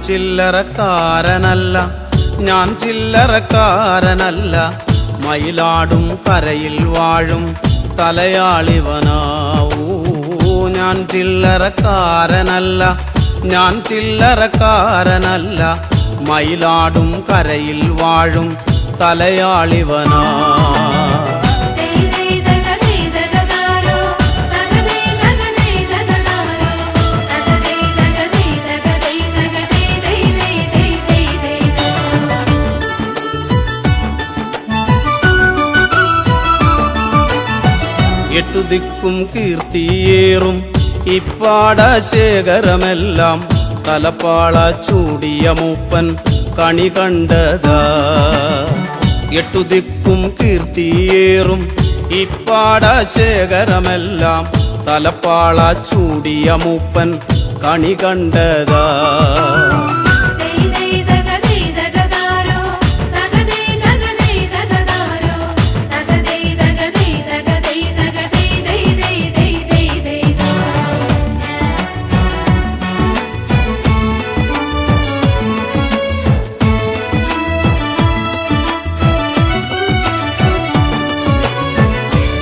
ചില്ലറക്കാരനല്ല, ഞാൻ ചില്ലറക്കാരനല്ല, മയിലാടും കരയിൽ വാഴും തലയാളിവനാവൂ. ഞാൻ ചില്ലറക്കാരനല്ല, ഞാൻ ചില്ലറക്കാരനല്ല, മയിലാടും കരയിൽ വാഴും തലയാളിവനാ. എട്ടുദിക്കും കീർത്തിയേറും ഇപ്പാടശേഖരമെല്ലാം തലപ്പാള ചൂടിയ മൂപ്പൻ കണി കണ്ടതാ. എട്ടുദിക്കും കീർത്തിയേറും ഇപ്പാടശേഖരമെല്ലാം തലപ്പാള ചൂടിയ മൂപ്പൻ കണി കണ്ടതാ.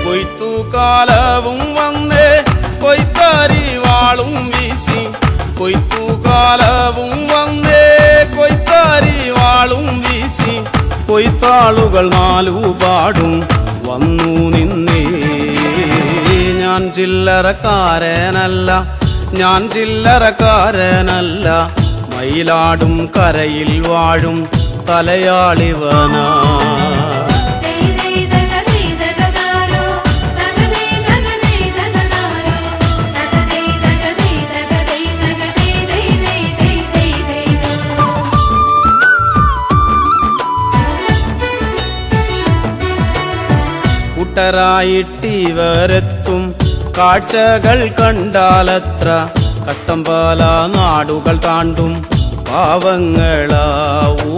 കൊയ്ത്തുകാലവും വന്നേ കൊയ്ത്താരി വാളും വീശി, കൊയ്ത്തുകാലവും വന്നേ കൊയ്ത്താരി വാളും വീശി, കൊയ്ത്താളുകൾ നാലുപാടും വന്നു നിന്നേ. ഞാൻ ചില്ലറക്കാരനല്ല, ഞാൻ ചില്ലറക്കാരനല്ല, മയിലാടും കരയിൽ വാഴും തലയാളിവനാ. കൂട്ടരായിട്ടിവരെത്തും കാഴ്ചകൾ കണ്ടാലത്ര, കട്ടമ്പാല നാടുകൾ താണ്ടും പാവങ്ങളാവൂ.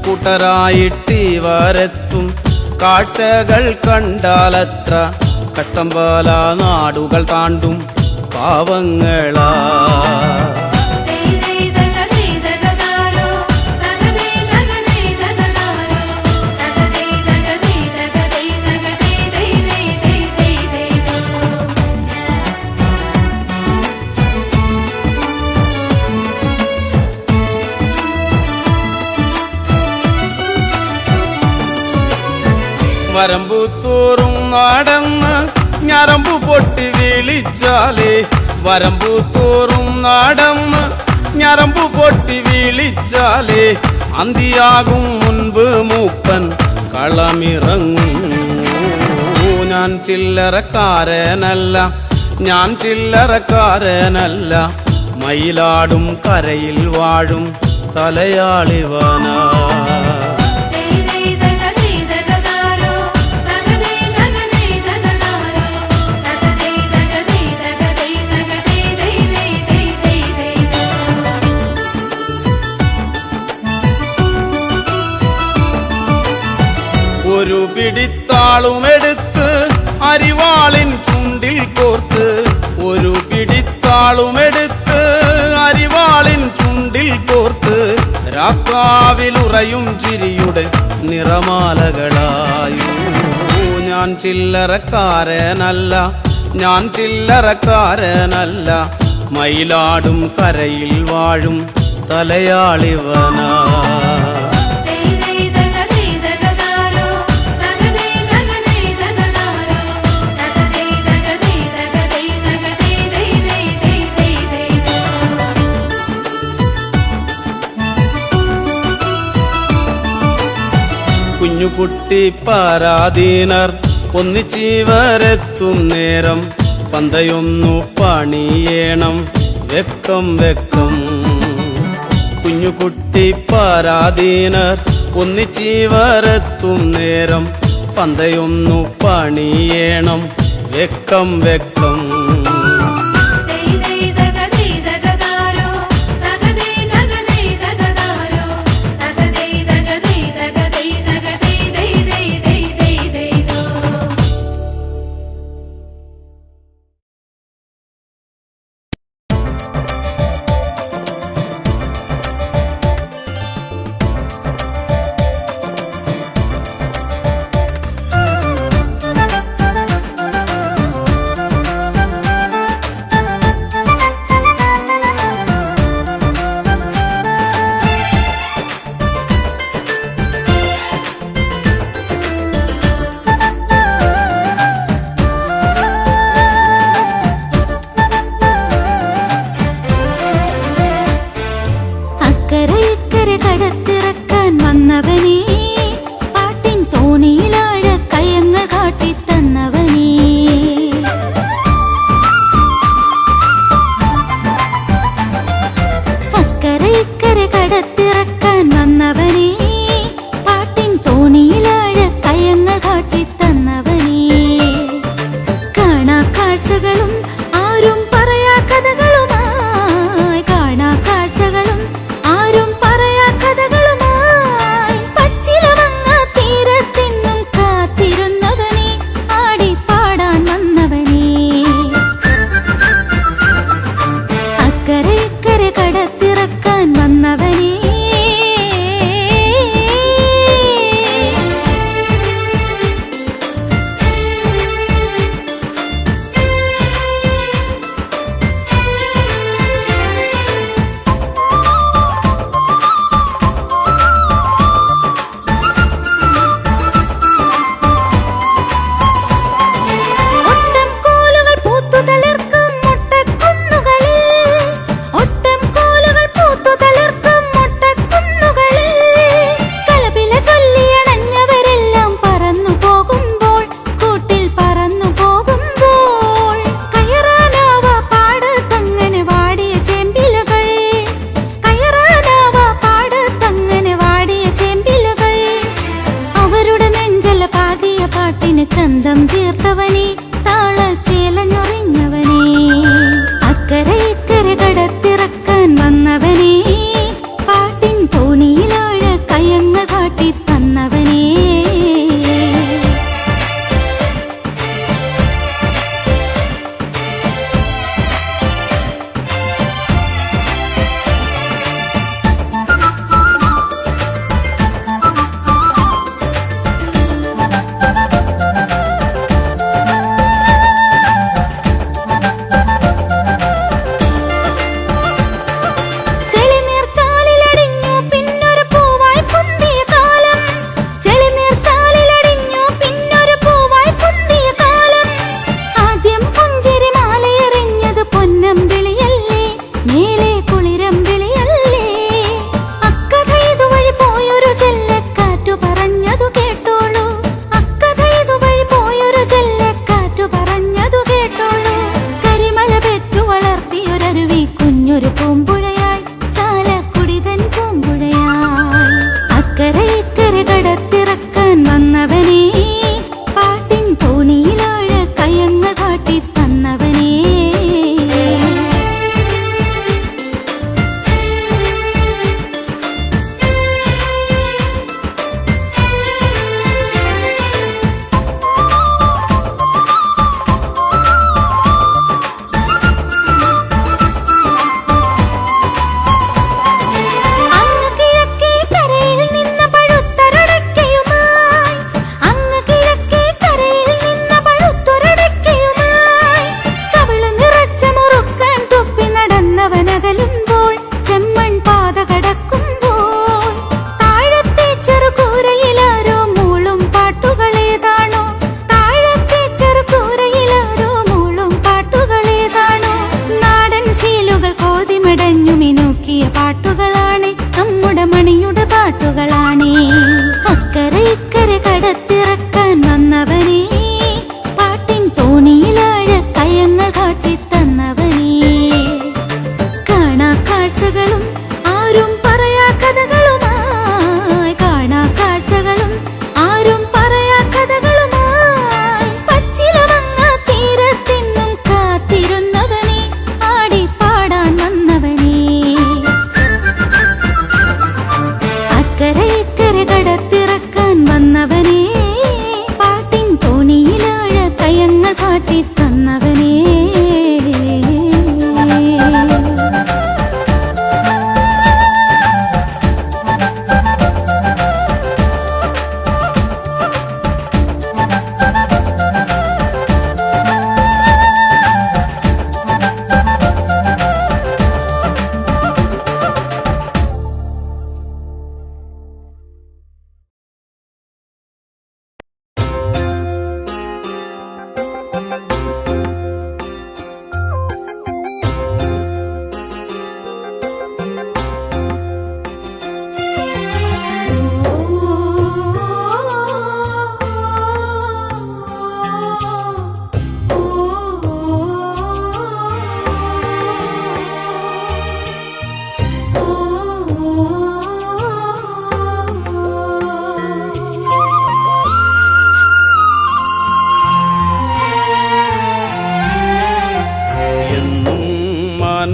കൂട്ടരായിട്ടിവരെത്തും കാഴ്ചകൾ കണ്ടാലത്ര, കട്ടമ്പാല നാടുകൾ താണ്ടും പാവങ്ങളാ. വരമ്പുത്തോറും നടന്ന് ഞരമ്പു പൊട്ടി വിളിച്ചാലേ, വരമ്പുത്തോറും നടന്ന് ഞരമ്പു പൊട്ടി വിളിച്ചാലേ, അന്തിയാകും മുൻപ് മൂപ്പൻ കളമിറങ്ങും. ഞാൻ ചില്ലറക്കാരനല്ല, ഞാൻ ചില്ലറക്കാരനല്ല, മയിലാടും കരയിൽ വാഴും തലയാളിവനാ. ഒരു പിടിത്താളുമെടുത്ത് അരിവാളിൻ ചുണ്ടിൽ കോർത്ത്, ഒരു പിടിത്താളുമെടുത്ത് അരിവാളിൻ ചുണ്ടിൽ കോർത്ത്, രാക്കാവിലുറയും ചിരിയുടെ നിറമാലകളായൂ. ഞാൻ ചില്ലറക്കാരനല്ല, ഞാൻ ചില്ലറക്കാരനല്ല, മയിലാടും കരയിൽ വാഴും തലയാളിവനാ. കുഞ്ഞുകുട്ടി പരാധീനർ ഒന്നിച്ചിവരെത്തും നേരം, പന്തയൊന്നു പണിയേണം വെക്കം വെക്കം. കുഞ്ഞുകുട്ടി പരാധീനർ ഒന്നിച്ചിവരെത്തും നേരം, പന്തയൊന്നു പണിയേണം വെക്കം വെക്കം.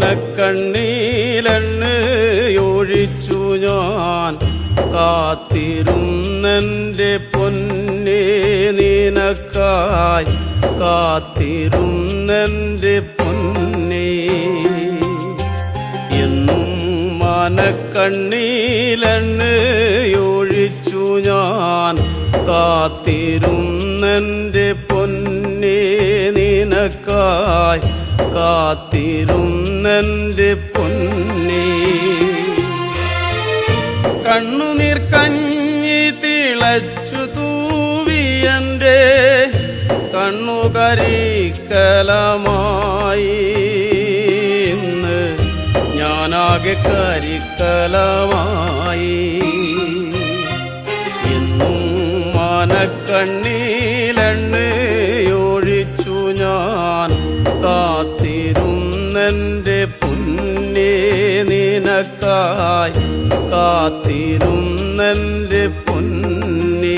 മാനക്കണ്ണീലെണ്ണയൊഴിച്ചു ഞാൻ കാത്തിരുന്നെൻ്റെ പൊന്നേ നിനക്കായി കാത്തിരുന്നെൻ്റെ പൊന്നേ എന്നും മാനക്കണ്ണീലെണ്ണയൊഴിച്ചു ഞാൻ കാത്തിരുന്നെൻ്റെ പൊന്നേ നിനക്കായി കാത്തിരുന്നെൻ്റെ പൊന്നേ കണ്ണുനീർ കഞ്ഞി തിളച്ചു തൂവിയൻ്റെ കണ്ണുകരിക്കലമായി ഇന്ന് ഞാനാകെ കരിക്കലമായി എന്നും മാനക്കണ്ണീലെണ്ണയൊഴിച്ചു ഞാൻ കാത്തിരുന്നെൻ്റെ പൊന്നേ നിനക്കായി കാത്തിരുന്നെൻ്റെ പൊന്നേ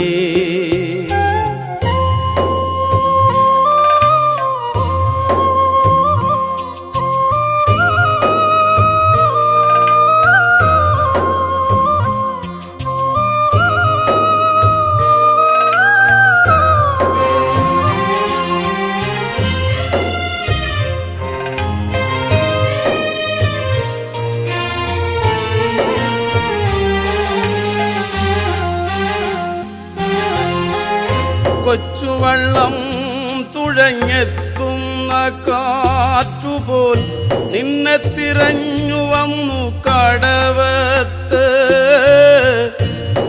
കൊച്ചുവള്ളം തുഴഞ്ഞെത്തുന്ന കാറ്റുപോൽ നിന്നെ തിരഞ്ഞു വന്നു കടവത്ത്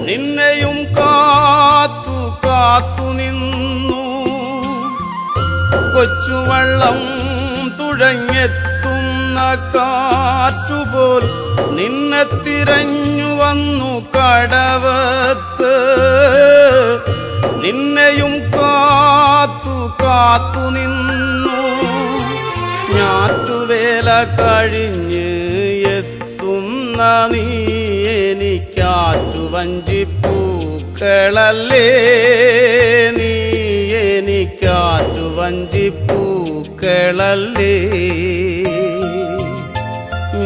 നിന്നെയും കാത്തു കാത്തു നിന്നു കൊച്ചുവള്ളം തുഴഞ്ഞെത്തുന്ന കാറ്റുപോൽ നിന്നെ തിരഞ്ഞു വന്നു കടവത്ത് നിന്നെയും കാത്തു കാത്തു നിന്നു ഞാറ്റുവേല കഴിഞ്ഞ് എത്തുന്ന നീ എനിക്കാറ്റുവഞ്ചിപ്പൂക്കളല്ലേ നീ എനിക്കാറ്റുവഞ്ചിപ്പൂക്കളല്ലേ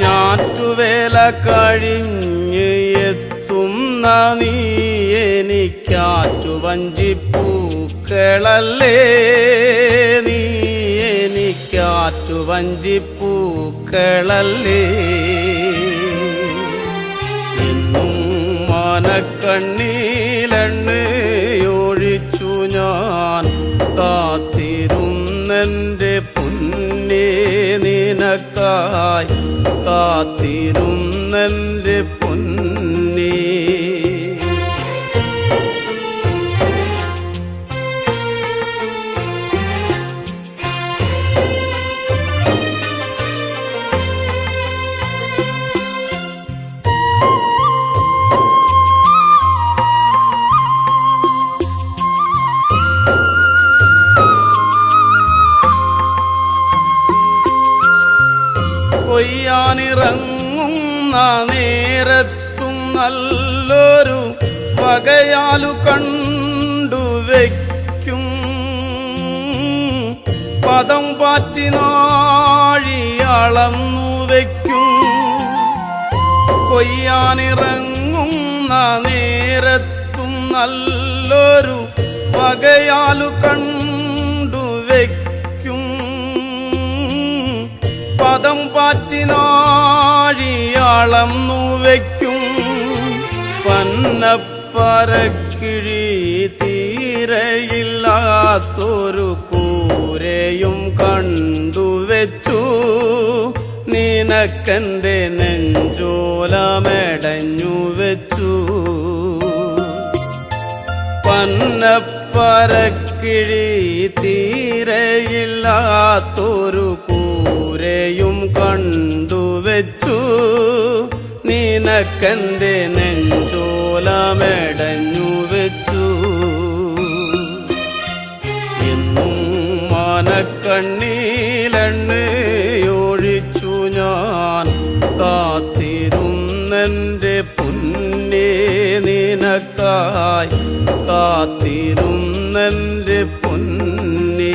ഞാറ്റുവേല കഴിഞ്ഞ് എത്തുന്ന നീ എനിക്കാറ്റുവഞ്ചിപ്പൂക്കളല്ലേ നീ എനിക്കാറ്റുവഞ്ചിപ്പൂക്കളല്ലേ എന്നും മാനക്കണ്ണീലെണ്ണയൊഴിച്ചു ഞാൻ കാത്തിരുന്നെൻ്റെ പൊന്നേ നിനക്കായി കാത്തിരുന്നെൻ്റെ പൊന്നേ കൊയ്യാനിറങ്ങുന്ന നേരത്തും നല്ലൊരു വകയാലു കണ്ടുവയ്ക്കും പദം പാറ്റി നാഴി അളന്നു വയ്ക്കും കൊയ്യാനിറങ്ങുന്ന നേരത്തും നല്ലൊരു വകയാലു കണ്ടുവയ്ക്കും പദം പാറ്റി നാഴി അളന്നു വയ്ക്കും പന്നപ്പരക്കിഴി തീരയില്ലാത്തൊരു കൂരയും കണ്ടുവച്ചു നിനക്കെന്റെ നെഞ്ചോലമെടഞ്ഞു വെച്ചു പന്നപ്പരക്കിഴി തീരയില്ലാത്തൊരു കൂരയും കണ്ടുവച്ചു നിനക്കെന്റെ നെഞ്ചോലമെടഞ്ഞു വെച്ചു എന്നും മാനക്കണ്ണീലെണ്ണയൊഴിച്ചു ഞാൻ കാത്തിരുന്നെൻ്റെ പൊന്നേ നിനക്കായി കാത്തിരുന്നെൻ്റെ പൊന്നേ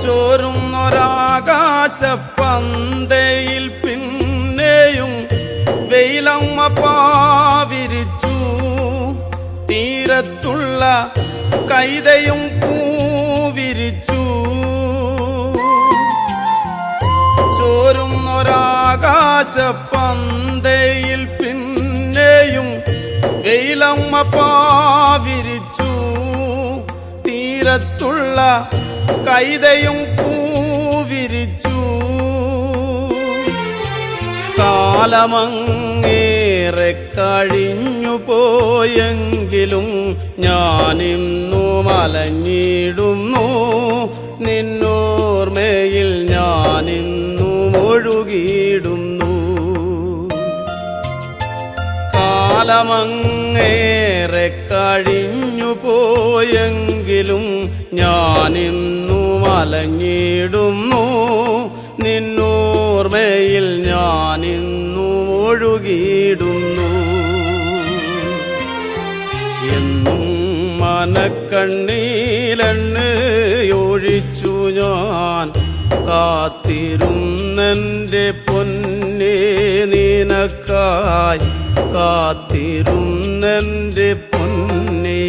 ചോരുന്നൊരാകാശപ്പന്തയിൽ പിന്നെയും വെയിലമ്മ പാവിരിച്ചു. തീരത്തുള്ള കൈതയും പൂവിരിച്ചു. ചോരുന്നൊരാകാശപ്പന്തയിൽ പിന്നെയും വെയിലമ്മ പാവിരിച്ചു. തീരത്തുള്ള കൈതയും പൂവിരിച്ചു. കാലമങ്ങേറെ കഴിഞ്ഞു പോയെങ്കിലും ഞാനിന്നു മലഞ്ഞിടുന്നു. നിന്നോർമ്മയിൽ ഞാനിന്നു ഒഴുകിയിടുന്നു. കാലമങ്ങേറെ കഴിഞ്ഞു പോയെങ്കിലും ഞാനിന്നു മലഞ്ഞിടുന്നു. നിന്നോർമ്മയിൽ ഞാനിന്നു ഒഴുകിയിടുന്നു. എന്നും മനക്കണ്ണീലെണ്ണയൊഴിച്ചു ഞാൻ കാത്തിരുന്നെൻ്റെ പൊന്നേ നിനക്കായി. കാത്തിരുന്നെൻ്റെ പൊന്നേ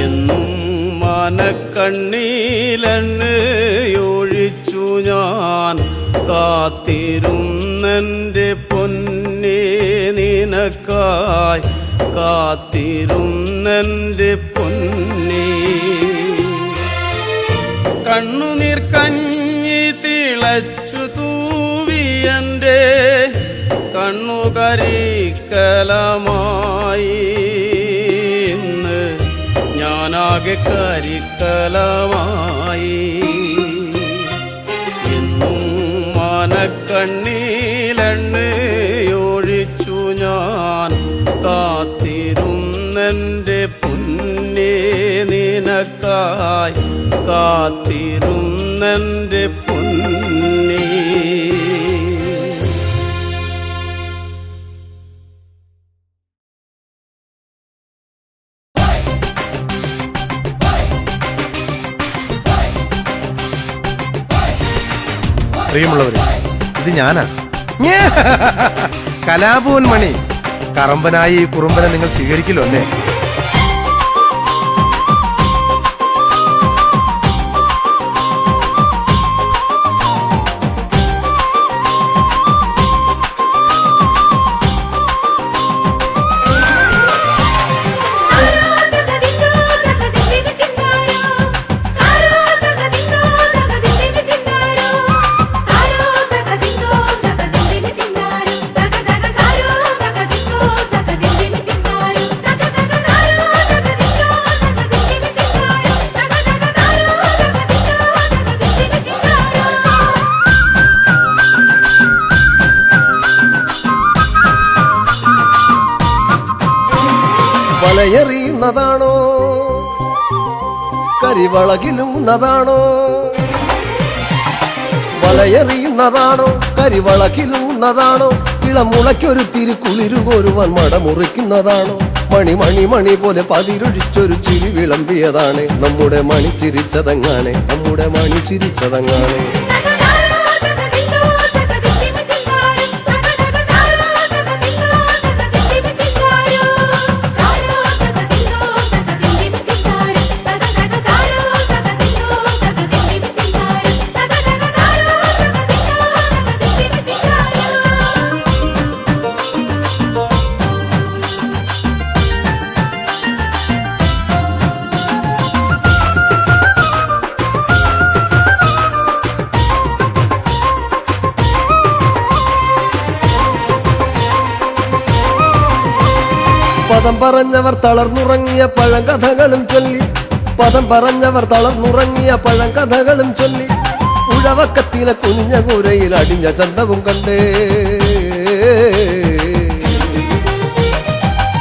എന്നും മനക്കണ്ണീലെണ്ണയൊഴിച്ചു ഞാൻ കാത്തിരുന്നെൻ്റെ പൊന്നേ നിനക്കായി. കാത്തിരുന്നെൻ്റെ പൊന്നേ കണ്ണുനീർ കഞ്ഞി തിളച്ചു തൂവിയൻ്റെ കണ്ണുകരിക്കലമായി. ഇന്ന് ഞാനാകെ കരിക്കലമായി. എന്നും മനക്കണ്ണീലെണ്ണയൊഴിച്ചു ഞാൻ കാത്തിരുന്നെൻ്റെ പൊന്നേ നിനക്കായി. കാത്തിരുന്നെൻ്റെ പൊന്നേ. പ്രിയമുള്ളവരെ, ഇത് ഞാനാ കലാഭവൻ മണി. കറമ്പനായി ഈ കുറുമ്പനെ നിങ്ങൾ സ്വീകരിക്കില്ലോ അല്ലേ? വലയെറിയുന്നതാണോ കരിവളകിലുന്നതാണോ? വലയെറിയുന്നതാണോ കരിവളകിലുന്നതാണോ? ഇളമുളയ്ക്കൊരു തിരുക്കുളിരുകോരുവാൻ മടമുറിക്കുന്നതാണോ? മണി മണി മണി പോലെ പതിരൊഴിച്ചൊരു ചിരി വിളമ്പിയതാണ്. നമ്മുടെ മണി ചിരിച്ചതങ്ങാണ്. നമ്മുടെ മണി ചിരിച്ചതങ്ങാണ്. പദം പറഞ്ഞവർ തളർന്നുറങ്ങിയ പഴങ്കഥകളും ചൊല്ലി. പദം പറഞ്ഞവർ തളർന്നുറങ്ങിയ പഴങ്കഥകളും ചൊല്ലി. ഉഴവക്കത്തിലെ കുനിഞ്ഞ കൂരയിൽ അടിഞ്ഞ ചന്തവും കണ്ടേ.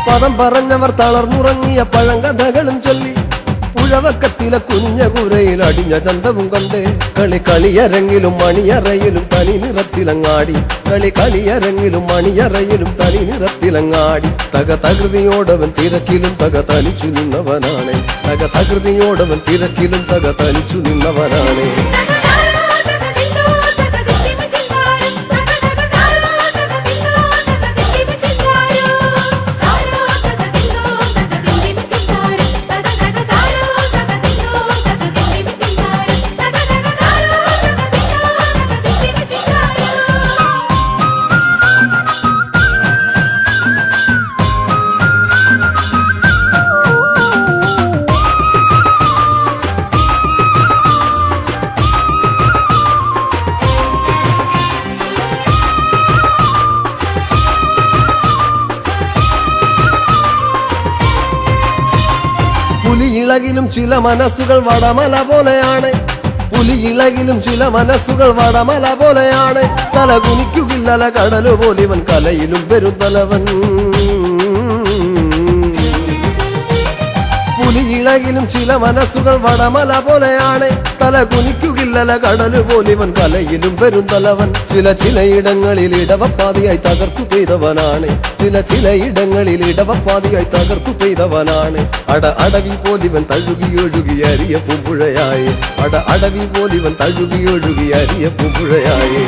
പദം പറഞ്ഞവർ തളർന്നുറങ്ങിയ പഴങ്കഥകളും ചൊല്ലി. പുഴവക്കത്തിലെ കുഞ്ഞ കൂരയിൽ അടിഞ്ഞ ചന്തവും കണ്ട് കളിയരങ്ങിലും മണിയറയിലും തനി നിറത്തിലങ്ങാടി കളിയരങ്ങിലും മണിയറയിലും തനി നിറത്തിലങ്ങാടി തകൃതിയോടവൻ തിരക്കിലും തനിച്ചു നിന്നവനാണ് തകൃതിയോടവൻ തിരക്കിലും തനിച്ചു നിന്നവനാണ് പുലിയിളകിലും ചില മനസ്സുകൾ വടമല പോലെയാണ് പുലിയിളകിലും ചില മനസ്സുകൾ വടമല പോലെയാണ് തല കുനിക്കുകില്ലല കടലു പോലിവൻ കലയിലും പെരുന്തലവൻ പുലിയിളകിലും ചില മനസ്സുകൾ വടമല പോലെയാണ് തല കുനിക്കുകില്ലല കടലു പോലിവൻ കലയിലും പെരുന്തലവൻ ചിലയിടങ്ങളിൽ ഇടവപ്പാതിയായി തകർത്തു പെയ്തവനാണ് ചിലയിടങ്ങളിൽ ഇടവപ്പാതിയായി തകർത്തു പെയ്തവനാണ് അടവി പോലിവൻ തഴുകിയൊഴുകി അരിയ പൂമ്പുഴയായി അടവി പോലിവൻ തഴുകിയൊഴുകി അരിയ പൂമ്പുഴയായി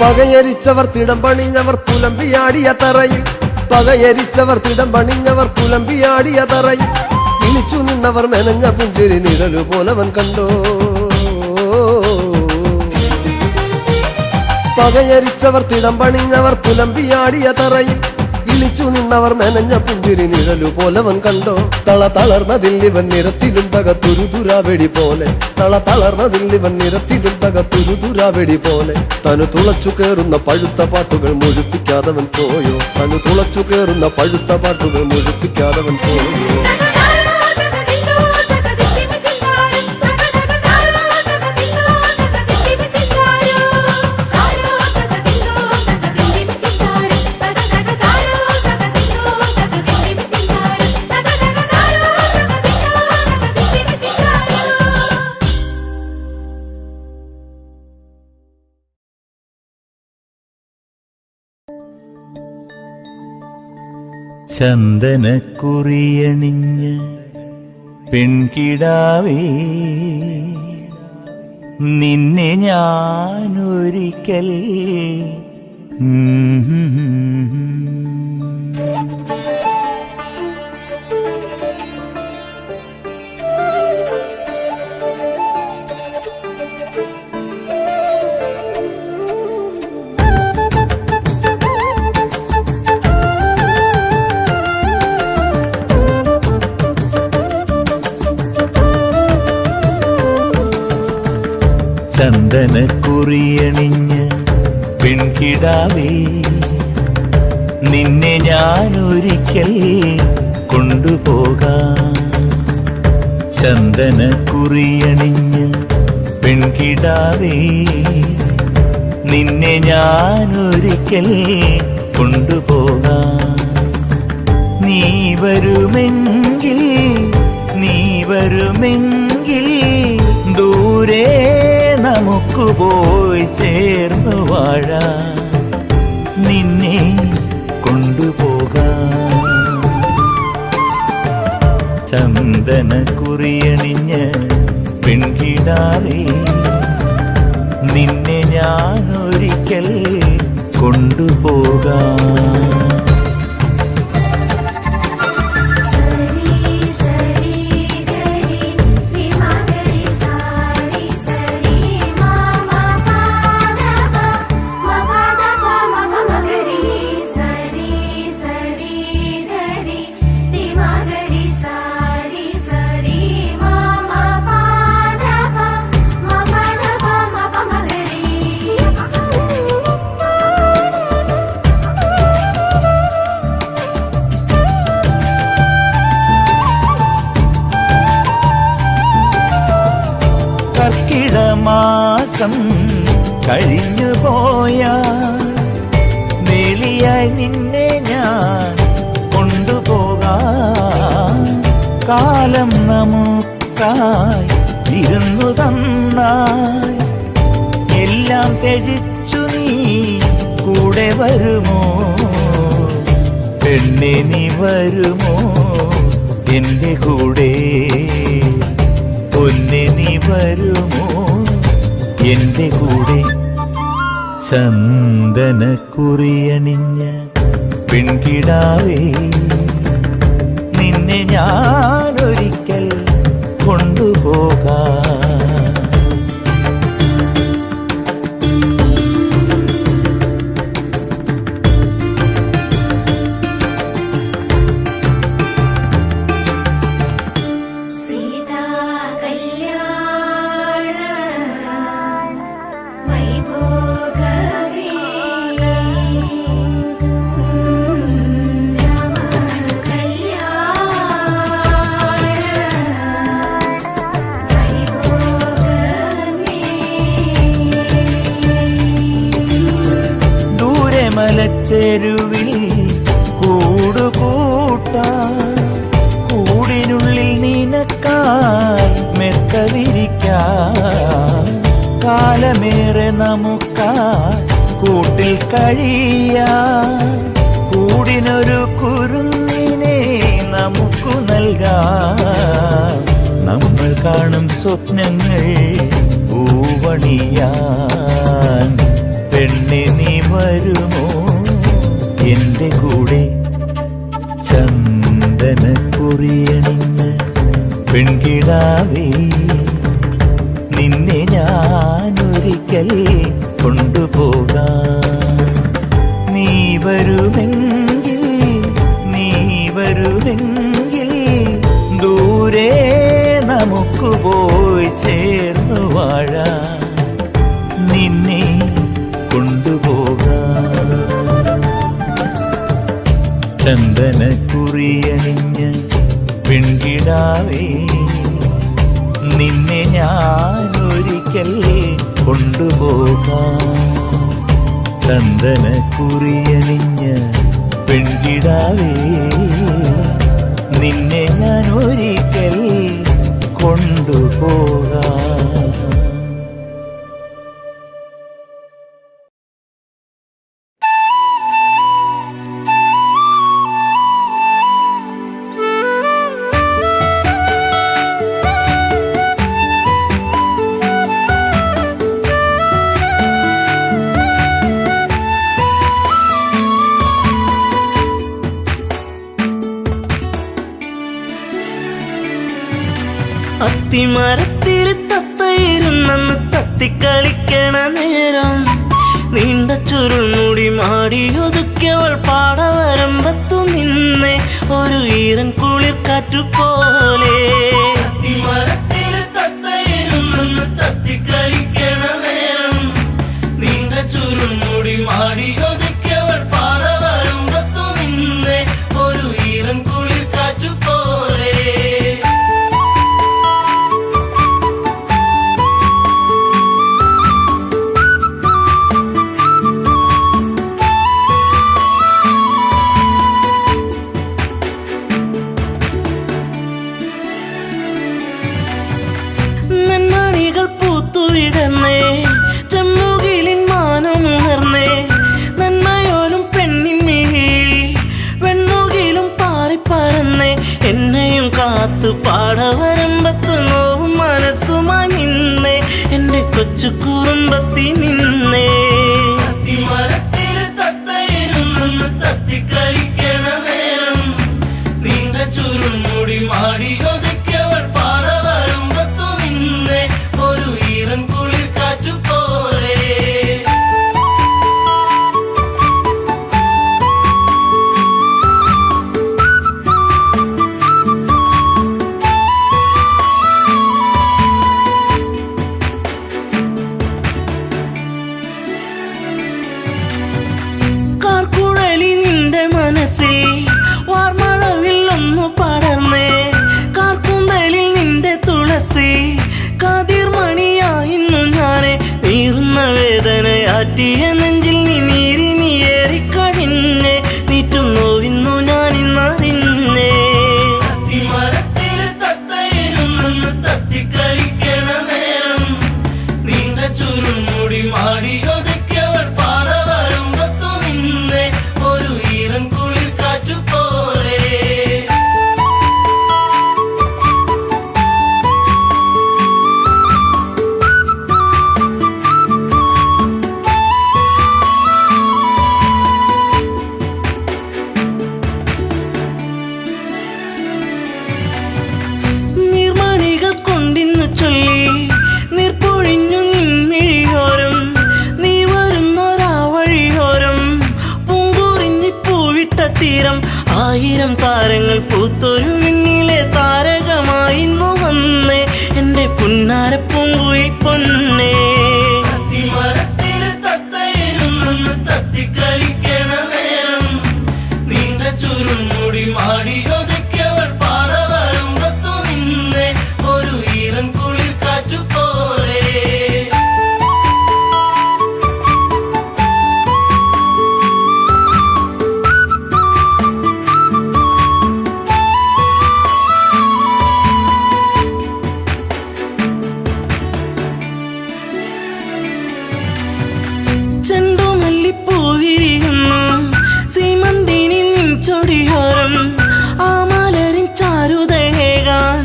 പകയരിച്ചവർ തിടം പണിഞ്ഞവർ പുലമ്പിയാടിയ തറയിൽ പകയരിച്ചവർ തിടം പണിഞ്ഞവർ പുലമ്പിയാടിയ തറയിൽ ഇളിച്ചു നിന്നവർ മെനഞ്ഞ പുഞ്ചിരി നിഴലു പോലവൻ കണ്ടോ പകയരിച്ചവർ തിടം പണിഞ്ഞവർ പുലമ്പിയാടിയ തറയിൽ ഇളിച്ചു നിന്നവർ മെനഞ്ഞ പുഞ്ചിരി നിഴലു പോലവൻ കണ്ടോ തളർന്നതില്ലിവൻ നിരത്തിലും തകത്തുരുതുരാവെടി പോലെ തളർന്നതില്ലിവൻ നിരത്തിലും തകത്തുരുതുരാവെടി പോലെ തനു തുളച്ചു കേറുന്ന പഴുത്ത പാട്ടുകൾ മുഴുപ്പിക്കാതവൻ പോയോ തനു തുളച്ചു കേറുന്ന പഴുത്ത പാട്ടുകൾ മുഴുപ്പിക്കാതവൻ പോയോ ചന്ദനക്കുറിയണിഞ്ഞ് പെൺകിടാവേ നിന്നെ ഞാനൊരിക്കൽ ചന്ദനക്കുറിയണിഞ്ഞ് പെൺകിടാവേ നിന്നെ ഞാനൊരിക്കൽ കൊണ്ടുപോകാം ചന്ദനക്കുറിയണിഞ്ഞ് പെൺകിടാവേ നിന്നെ ഞാനൊരിക്കൽ കൊണ്ടുപോകാം നീ വരുമെങ്കിൽ ദൂരെ നമുക്ക് പോയി ചേർന്നു വാഴാം നിന്നെ കൊണ്ടുപോകാം ചന്ദനക്കുറിയണിഞ്ഞ് പെൺകിടാവേ നിന്നെ ഞാനൊരിക്കൽ കൊണ്ടുപോകാം Magari മാസം കഴിഞ്ഞു പോയാ വേലിയായി നിന്നെ ഞാൻ കൊണ്ടുപോകാം. കാലം നമുക്കായി ഇരുന്നു തന്നായി എല്ലാം ത്യജിച്ചു നീ കൂടെ വരുമോ? പെണ്ണെ നീ വരുമോ എന്റെ കൂടെ? പൊന്നെ നീ വരുമോ എന്റെ കൂടെ? ചന്ദനക്കുറിയണിഞ്ഞ പെൺകിടാവേ, നിന്നെ ഞാനൊരിക്കൽ കൊണ്ടുപോകാം. മലച്ചെരുവിൽ കൂടുകൂട്ടാൻ കൂടിനുള്ളിൽ നിനക്കായി മെത്ത വിരിക്കാൻ കാലമേറെ നമുക്കായി കൂട്ടിൽ കഴിയാൻ കൂടിനൊരു കുരുന്നിനെ നമുക്കു നൽകാം. നമ്മൾ കാണും സ്വപ്നങ്ങൾ പൂവണിയാൻ പെണ്ണെ നീ വരുമോ എന്റെ കൂടെ? ചന്ദനക്കുറിയണിഞ്ഞ പെൺകിടാവേ, നിന്നെ ഞാനൊരിക്കൽ കൊണ്ടുപോകാം. നീ വരുമെങ്കിൽ ദൂരെ നമുക്ക് പോയി ചേർന്നു വാഴാം. നിന്നെ കൊണ്ടുപോകാം. ചന്ദനക്കുറിയണിഞ്ഞ പെൺകിടാവേ, നിന്നെ ഞാനൊരിക്കൽ കൊണ്ടുപോകാം. ചന്ദനക്കുറിയണിഞ്ഞ പെൺകിടാവേ, നിന്നെ ഞാനൊരിക്കൽ കൊണ്ടുപോകാം. അത്തിമരത്തിൽ തത്തയിരുന്നെന്ന് തത്തിക്കളിക്കണ നേരം നീണ്ട ചുരുൾമുടി മാടിയൊതുക്കിയവൾ പാടവരമ്പത്തു നിന്നെ ഒരു ഈരൻ കുളിർ കാറ്റുപോലെ. അത്തിമരത്തിൽ തത്തയിരുന്നെന്ന് തത്തിക്കളിക്കണ നേരം നീണ്ട ചുരുൾമുടി മാടിയൊതുക്കിയവൾ പാടവരമ്പത്തു നിന്നെ ഒരു ഈരൻ കുളിർ കാറ്റുപോലെ. ചെമ്മുകിലിൻ മാനമുണർന്നേ നന്മയോലും പെണ്ണിൻ മിഴിയിൽ വെണ്ണുകിലും പാറിപ്പറന്നേ എന്നെയും കാത്തു പാടവരമ്പത്തു നോവും മനസ്സുമായി നിന്നേ എന്റെ കൊച്ചു കുറുമ്പത്തി നിന്നേ. അത്തിമരത്തിൽ തത്തയിരുന്നെന്ന് തത്തിക്കളിക്കണ നേരം നീണ്ട ചുരുൾമുടി മാടിയൊതുക്കിയവൾ പാടവരമ്പത്തു നിന്നേ ഒരു ഈരൻ കുളിർ കാറ്റുപോലെ. ആയിരം താരങ്ങൾ പൂത്തൊരു വിണ്ണിലെ താരകമായിന്നു വന്നേ എൻ്റെ പുന്നാര പൂങ്കുഴി പൊന്നേ. തത്തിക്കളിക്കണ നേരം നീണ്ട ചുരുൾമുടി മാടിയൊതുക്കിയവൾ പാടവരമ്പത്തു നിന്നെ ഒരു ഈറൻ കുളിർ കാറ്റുപോലെ. ചെണ്ടുമല്ലിപ്പൂവിരിയുന്നു സീമന്തിനി നിൻ ചൊടിയോരം, ആ മലരിൻ ചാരുതയേകാൻ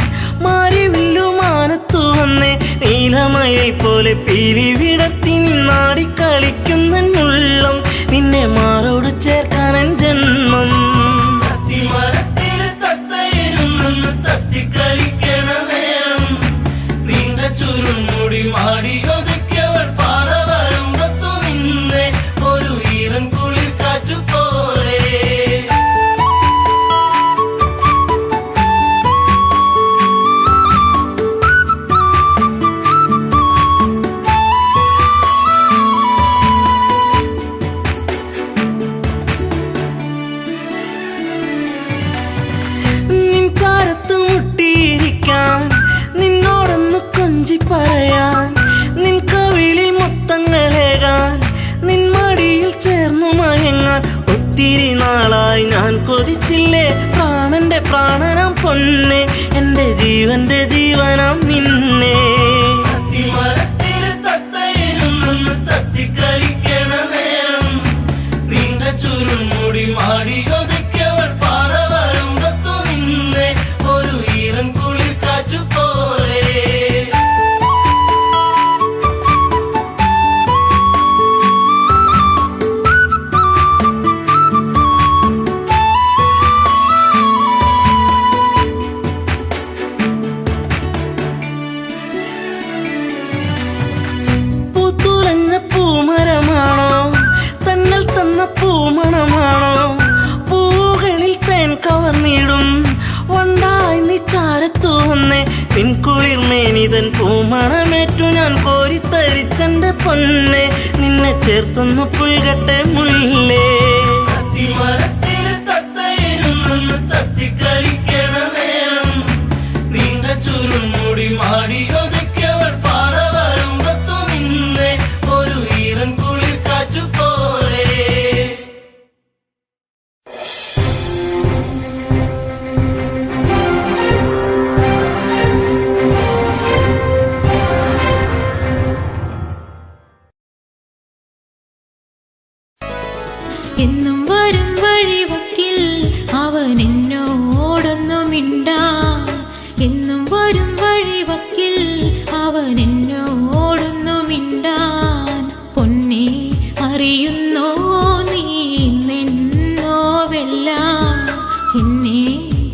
മാരിവില്ലുമാനത്തു വന്നേ. നീലമയെ പോലെ പീലി വിടത്തി നിന്നാടിക്കളിക്കുന്നുള്ളം, നിന്നെ മാറോട് ചേർക്കാനൻ ജന്മം. തത്തിക്കളിക്കണ നേരം നീണ്ട ചുരുൾമുടി മാടിയൊതുക്കിയവൾ പാടവരമ്പത്തു നിന്നെ ഒരു ഈറൻ കുളിർ കാറ്റുപോലെ. നിൻ ചാരത്ത് മുട്ടിയിരിക്കാൻ, നിന്നോടൊന്ന് കൊഞ്ചി പറയാൻ, നിൻ കവിളിൽ മുത്തങ്ങളേകാൻ, നിൻ മടിയിൽ ചേർന്നു മയങ്ങാൻ ഒത്തിരി നാളായി ഞാൻ കൊതിച്ചില്ലേ പ്രാണന്റെ പ്രാണനാം പൊന്നെ, എൻ്റെ ജീവന്റെ ജീവനാം നിന്നെ. തത്തിക്കളിക്കണ നേരം നീണ്ട ചുരുൾമുടി മാടിയൊതുക്കിയവൾ പാടവരമ്പത്തു നിന്നെ ഒരു ഈറൻ കുളിർ കാറ്റുപോലെ. പൂത്തുലഞ്ഞ പൂമരമാണോ, തന്നൽ തന്ന പൂമണമാണോ, പൂകളിൽ തേൻ കവർന്നിടും വണ്ടായി നീ ചാരത്തു വന്നേ. നിൻ കുളിർമേനിതൻ പൂമണമേറ്റു ഞാൻ കോരിത്തരിച്ചെന്റെ പൊന്നെ, നിന്നെ ചേർത്തൊന്നു പുൽകട്ടെ മുല്ലേ. തത്തിക്കളിക്കണ നേരം നീണ്ട ചുരുൾമുടി മാടിയൊതുക്കിയവൾ പാടവരമ്പത്തു നിന്നെ ഒരു ഈറൻ കുളിർ കാറ്റുപോലെ. എന്നും വരും വഴിവക്കിൽ അവൻ എന്നോടൊന്നു മിണ്ടാൻ, എന്നും വരും വഴിവക്കിൽ അവൻ എന്നോടൊന്നു മിണ്ടാൻ. പൊന്നെ അറിയുന്നോ നീ നിന്നോവെല്ലാം, എന്നെ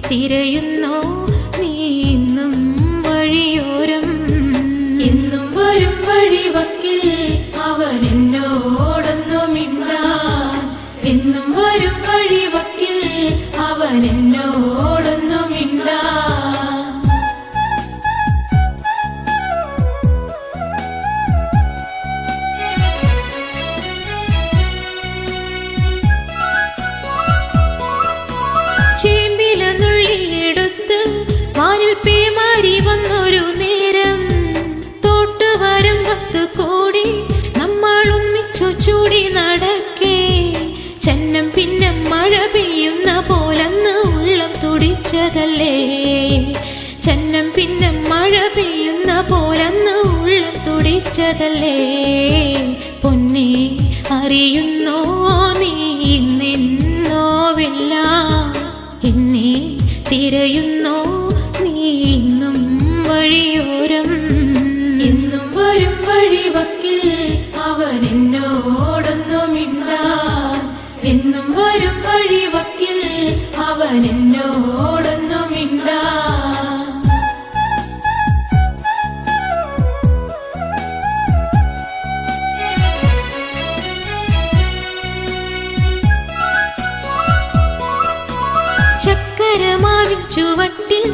തിരയുന്നോ നീ ഇന്നും വഴിയോരം. എന്നും വരും വഴിവക്കിൽ അവൻ എന്നോടൊന്നു മിണ്ടാൻ, എന്നും വരും വഴിവക്കിൽ അവൻ എന്നോടൊന്നു മിണ്ടാൻ. ചേമ്പില നുള്ളിയെടുത്ത് വാനിൽ പേമാരി വന്നൊരു നേരം, തോട്ടുവരമ്പത്ത് കൂടി നമ്മൾ ഒന്നിച്ചു ചൂടി നടക്കേ. ചന്നം പിന്നെ മഴ പെയ്യുന്ന പോലന്ന് ഉള്ളം തുടിച്ചതല്ലേ, ചന്നം പിന്നെ മഴ പെയ്യുന്ന പോലന്ന് ഉള്ളം തുടിച്ചതല്ലേ. പൊന്നെ അറിയുന്നോ നീ നിന്നോവെല്ലാം, എന്നെ തിരയുന്നോ നീ ഇന്നും വഴിയോരം. എന്നും വരും വഴിവക്കിൽ അവൻ എന്നോടൊന്നു മിണ്ടാൻ, എന്നും വരും വഴിവക്കിൽ അവൻ എന്നോടൊന്നു മിണ്ടാൻ. മാവിൻ ചുവട്ടിൽ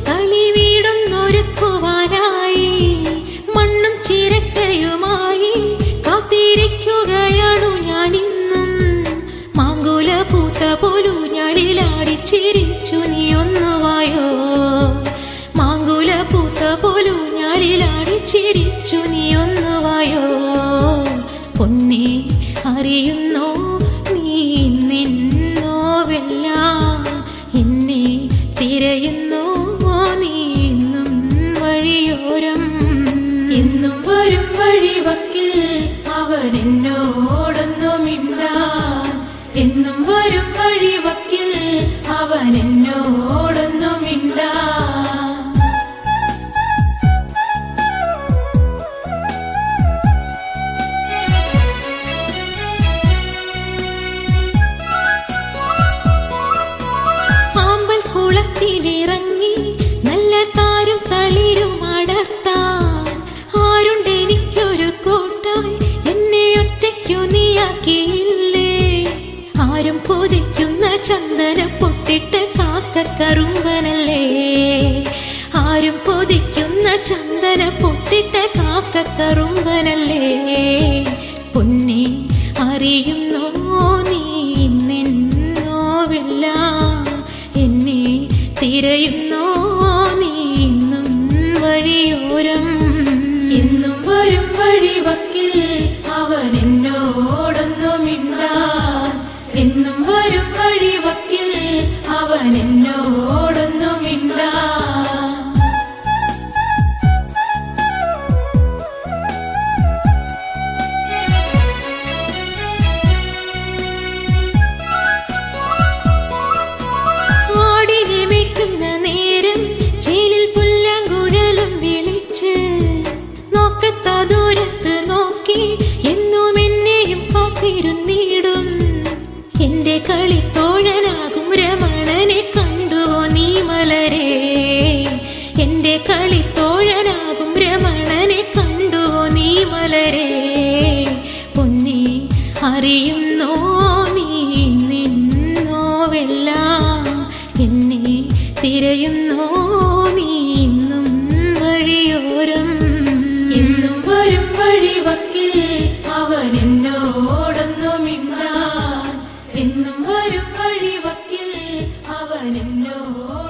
കളി വീടൊന്നൊരുക്കുവാനായി മണ്ണും ചിരട്ടയുമായി കാത്തിരിക്കുകയാണു ഞാനിന്നും. മാങ്കുല പൂത്ത പോലു ഞാലിലാടി ചിരിച്ചു നീ ഒന്നുവായോ. മാങ്കുല പൂത്ത പോലു ഞാലിലാടി ചിരിച്ചു നീ ഒന്നുവായോ. പൊന്നേ അറിയുന്നോ നീ നിന്നോവെല്ലാം എന്നെ തിരയുന്നോ നീ ഇന്നും വഴിയോരം. എന്നും വരും വഴിവക്കിൽ അവൻ എന്നോടൊന്നും മിണ്ടാൻ. എന്നും വരും വഴിവക്കിൽ അവൻ എന്നോടൊന്നും മിണ്ടാൻ. കുളത്തിലിറങ്ങി നല്ല താരും തളിരും അടർത്താൻ ആരുണ്ടെനിക്കൊരു കൂട്ടായി. എന്നെ ഒറ്റയ്ക്കു നീയാക്കിയില്ലേ. ആരും കൊതിക്കുന്ന ചന്ദന പൊട്ടിട്ട് കാക്കക്കറുമ്പനല്ലേ. ആരും കൊതിക്കുന്ന ചന്ദന പൊട്ടിട്ട് കാക്കക്കറുമ്പനല്ലേ. പൊന്നേ അറിയുന്നോ നീ നിന്നോവെല്ലാം എന്നെ തിരയുന്നോ നീ ഇന്നും വഴിയോരം. എന്നും വരും വഴിവക്കിൽ അവൻ എന്നോടൊന്നും മിണ്ടാൻ. എന്നും വരും വഴിവക്കിൽ അവൻ എന്നോടൊന്നും മിണ്ടാൻ. നേരം ചേലിൽ പുല്ലാങ്കുഴലും വിളിച്ച് നോക്കത്താ ദൂരത്ത് നോക്കി എന്നും എന്നെയും കാത്തിരുന്നിടും. എന്റെ കളിത്തോഴനാകും രമണനെ കണ്ടുവോ നീ മലരേ. എന്റെ കളിത്തോഴനാകും രമണനെ കണ്ടുവോ നീ മലരേ. പൊന്നേ അറിയുന്നോ നീ നിന്നോവെല്ലാം എന്നെ തിരയുന്നോ നീ ഇന്നും വഴിയോരം. എന്നും വരും വഴിവക്കിൽ അവൻ എന്നോടൊന്നും മിണ്ടാൻ. എന്നും വരും വഴിവക്കിൽ അവൻ എന്നോട്